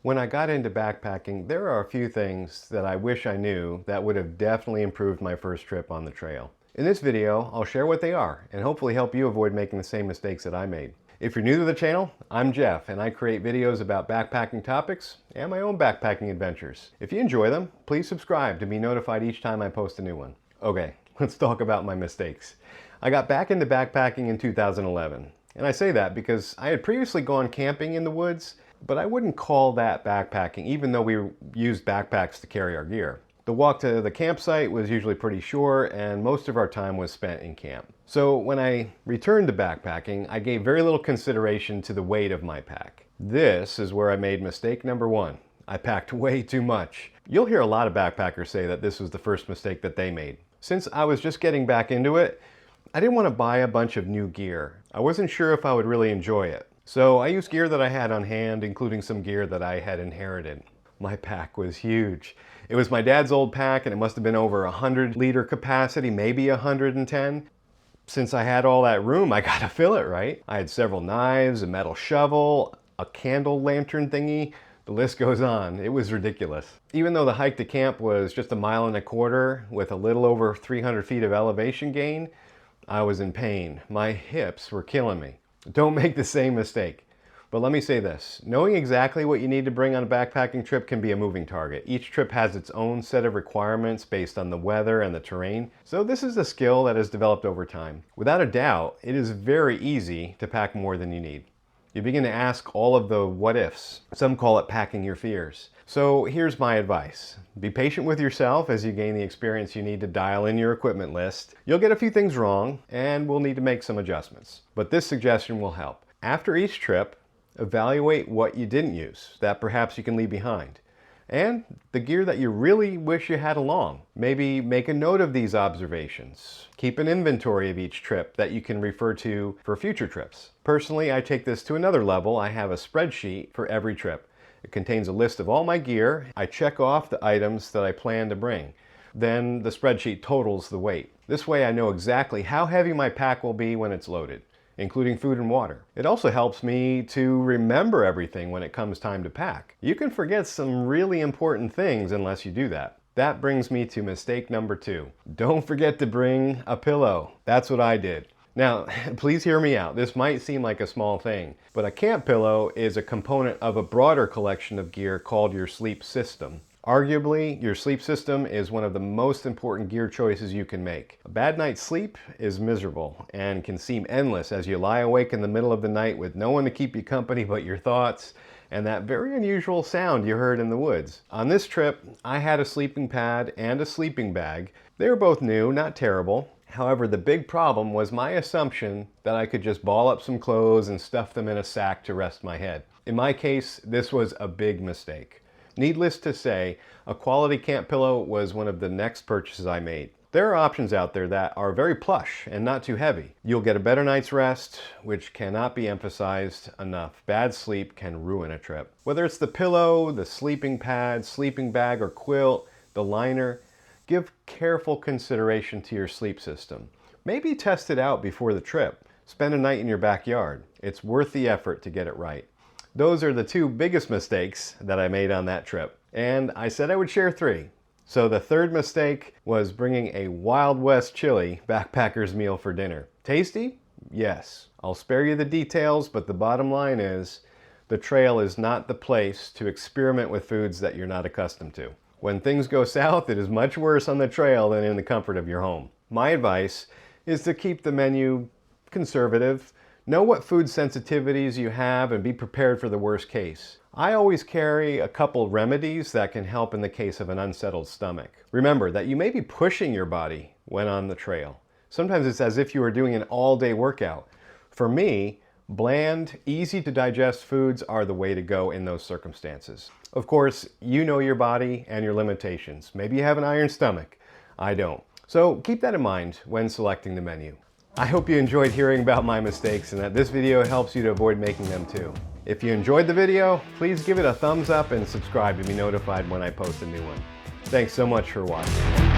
When I got into backpacking, there are a few things that I wish I knew that would have definitely improved my first trip on the trail. In this video, I'll share what they are and hopefully help you avoid making the same mistakes that I made. If you're new to the channel, I'm Jeff and I create videos about backpacking topics and my own backpacking adventures. If you enjoy them, please subscribe to be notified each time I post a new one. Okay, let's talk about my mistakes. I got back into backpacking in 2011, and I say that because I had previously gone camping in the woods, but I wouldn't call that backpacking, even though we used backpacks to carry our gear. The walk to the campsite was usually pretty short, and most of our time was spent in camp. So when I returned to backpacking, I gave very little consideration to the weight of my pack. This is where I made mistake number one. I packed way too much. You'll hear a lot of backpackers say that this was the first mistake that they made. Since I was just getting back into it, I didn't want to buy a bunch of new gear. I wasn't sure if I would really enjoy it. So I used gear that I had on hand, including some gear that I had inherited. My pack was huge. It was my dad's old pack and it must have been over 100-liter capacity, maybe 110. Since I had all that room, I gotta fill it, right? I had several knives, a metal shovel, a candle lantern thingy. The list goes on. It was ridiculous. Even though the hike to camp was just 1.25 miles with a little over 300 feet of elevation gain, I was in pain. My hips were killing me. Don't make the same mistake. But let me say this, knowing exactly what you need to bring on a backpacking trip can be a moving target. Each trip has its own set of requirements based on the weather and the terrain. So this is a skill that has developed over time. Without a doubt, it is very easy to pack more than you need. You begin to ask all of the what ifs. Some call it packing your fears. So here's my advice. Be patient with yourself as you gain the experience you need to dial in your equipment list. You'll get a few things wrong and we'll need to make some adjustments. But this suggestion will help. After each trip, evaluate what you didn't use that perhaps you can leave behind. And the gear that you really wish you had along. Maybe make a note of these observations. Keep an inventory of each trip that you can refer to for future trips. Personally, I take this to another level. I have a spreadsheet for every trip. It contains a list of all my gear. I check off the items that I plan to bring. Then the spreadsheet totals the weight. This way I know exactly how heavy my pack will be when it's loaded, including food and water. It also helps me to remember everything when it comes time to pack. You can forget some really important things unless you do that. That brings me to mistake number 2. Don't forget to bring a pillow. That's what I did. Now, please hear me out. This might seem like a small thing, but a camp pillow is a component of a broader collection of gear called your sleep system. Arguably, your sleep system is one of the most important gear choices you can make. A bad night's sleep is miserable and can seem endless as you lie awake in the middle of the night with no one to keep you company but your thoughts and that very unusual sound you heard in the woods. On this trip, I had a sleeping pad and a sleeping bag. They were both new, not terrible. However, the big problem was my assumption that I could just ball up some clothes and stuff them in a sack to rest my head. In my case, this was a big mistake. Needless to say, a quality camp pillow was one of the next purchases I made. There are options out there that are very plush and not too heavy. You'll get a better night's rest, which cannot be emphasized enough. Bad sleep can ruin a trip. Whether it's the pillow, the sleeping pad, sleeping bag, or quilt, the liner, give careful consideration to your sleep system. Maybe test it out before the trip. Spend a night in your backyard. It's worth the effort to get it right. Those are the 2 biggest mistakes that I made on that trip. And I said I would share 3. So the third mistake was bringing a Wild West chili backpacker's meal for dinner. Tasty? Yes. I'll spare you the details, but the bottom line is the trail is not the place to experiment with foods that you're not accustomed to. When things go south, it is much worse on the trail than in the comfort of your home. My advice is to keep the menu conservative. Know what food sensitivities you have and be prepared for the worst case. I always carry a couple remedies that can help in the case of an unsettled stomach. Remember that you may be pushing your body when on the trail. Sometimes it's as if you are doing an all-day workout. For me, bland, easy to digest foods are the way to go in those circumstances. Of course, you know your body and your limitations. Maybe you have an iron stomach. I don't. So keep that in mind when selecting the menu. I hope you enjoyed hearing about my mistakes and that this video helps you to avoid making them too. If you enjoyed the video, please give it a thumbs up and subscribe to be notified when I post a new one. Thanks so much for watching.